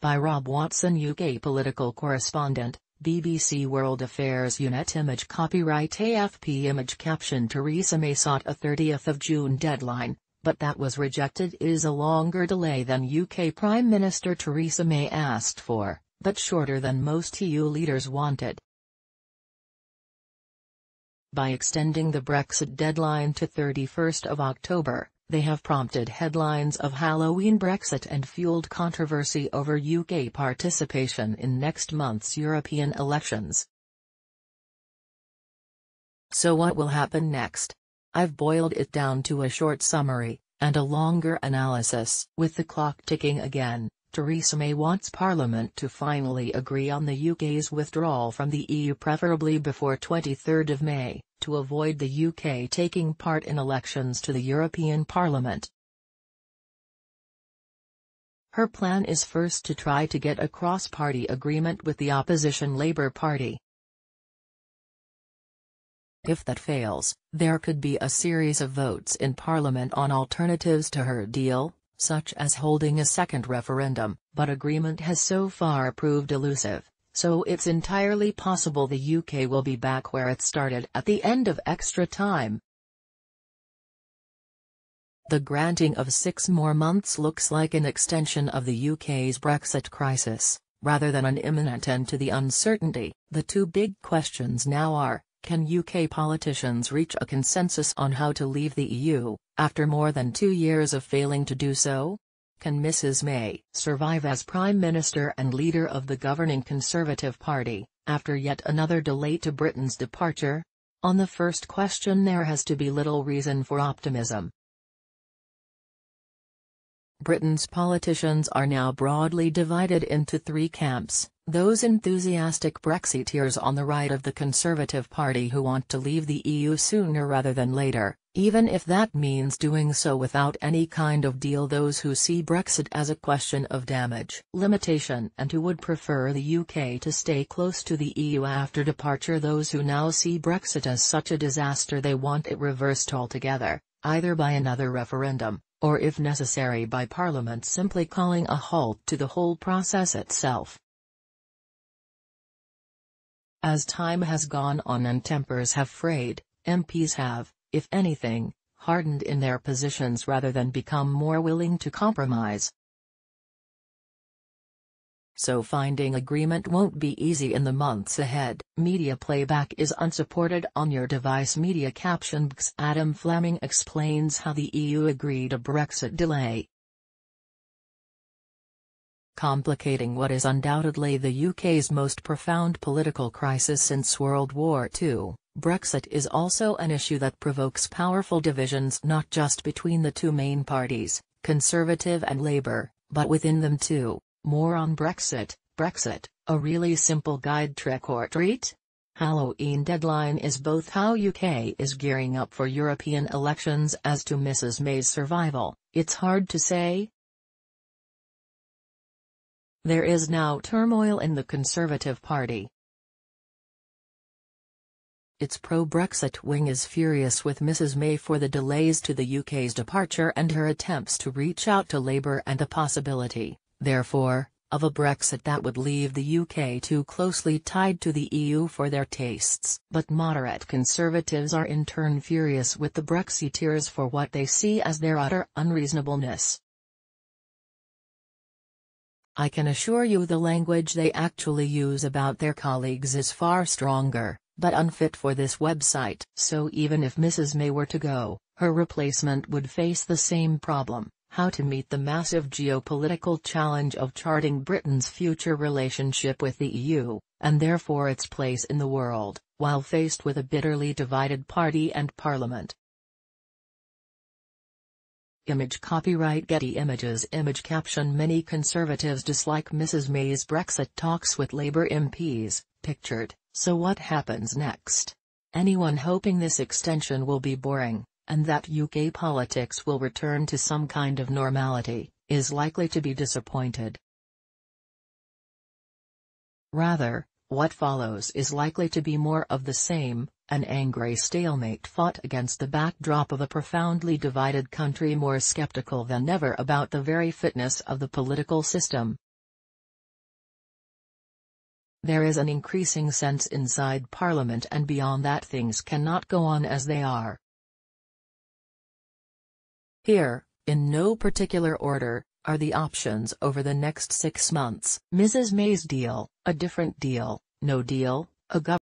by Rob Watson, UK political correspondent, BBC World Affairs Unit. Image copyright AFP. Image caption: Theresa May sought a 30th of June deadline, but that was rejected. It is a longer delay than UK Prime Minister Theresa May asked for, but shorter than most EU leaders wanted. By extending the Brexit deadline to 31st of October, they have prompted headlines of Halloween Brexit and fueled controversy over UK participation in next month's European elections. So what will happen next? I've boiled it down to a short summary, and a longer analysis. With the clock ticking again, Theresa May wants Parliament to finally agree on the UK's withdrawal from the EU, preferably before 23rd of May, to avoid the UK taking part in elections to the European Parliament. Her plan is first to try to get a cross-party agreement with the opposition Labour Party. If that fails, there could be a series of votes in Parliament on alternatives to her deal, such as holding a second referendum, but agreement has so far proved elusive, so it's entirely possible the UK will be back where it started at the end of extra time. The granting of 6 more months looks like an extension of the UK's Brexit crisis, rather than an imminent end to the uncertainty. The two big questions now are: can UK politicians reach a consensus on how to leave the EU, after more than 2 years of failing to do so? Can Mrs May survive as Prime Minister and leader of the governing Conservative Party, after yet another delay to Britain's departure? On the first question there has to be little reason for optimism. Britain's politicians are now broadly divided into 3 camps: those enthusiastic Brexiteers on the right of the Conservative Party who want to leave the EU sooner rather than later, even if that means doing so without any kind of deal; those who see Brexit as a question of damage, limitation, and who would prefer the UK to stay close to the EU after departure; those who now see Brexit as such a disaster they want it reversed altogether, either by another referendum, or if necessary by Parliament simply calling a halt to the whole process itself. As time has gone on and tempers have frayed, MPs have, if anything, hardened in their positions rather than become more willing to compromise. So finding agreement won't be easy in the months ahead. Media playback is unsupported on your device. Media caption: Adam Fleming explains how the EU agreed a Brexit delay. Complicating what is undoubtedly the UK's most profound political crisis since World War II, Brexit is also an issue that provokes powerful divisions not just between the two main parties, Conservative and Labour, but within them too. More on Brexit. Brexit, a really simple guide, trick or treat? Halloween deadline is both how UK is gearing up for European elections as to Mrs May's survival. It's hard to say. There is now turmoil in the Conservative Party. Its pro-Brexit wing is furious with Mrs May for the delays to the UK's departure and her attempts to reach out to Labour and the possibility, therefore, of a Brexit that would leave the UK too closely tied to the EU for their tastes. But moderate Conservatives are in turn furious with the Brexiteers for what they see as their utter unreasonableness. I can assure you the language they actually use about their colleagues is far stronger, but unfit for this website. So even if Mrs May were to go, her replacement would face the same problem: how to meet the massive geopolitical challenge of charting Britain's future relationship with the EU, and therefore its place in the world, while faced with a bitterly divided party and parliament. Image copyright Getty Images. Image caption: Many Conservatives dislike Mrs May's Brexit talks with Labour MPs, pictured. So what happens next? Anyone hoping this extension will be boring, and that UK politics will return to some kind of normality, is likely to be disappointed. Rather, what follows is likely to be more of the same, an angry stalemate fought against the backdrop of a profoundly divided country more skeptical than ever about the very fitness of the political system. There is an increasing sense inside Parliament and beyond that things cannot go on as they are. Here, in no particular order, are the options over the next 6 months. Mrs. May's deal, a different deal, no deal, a government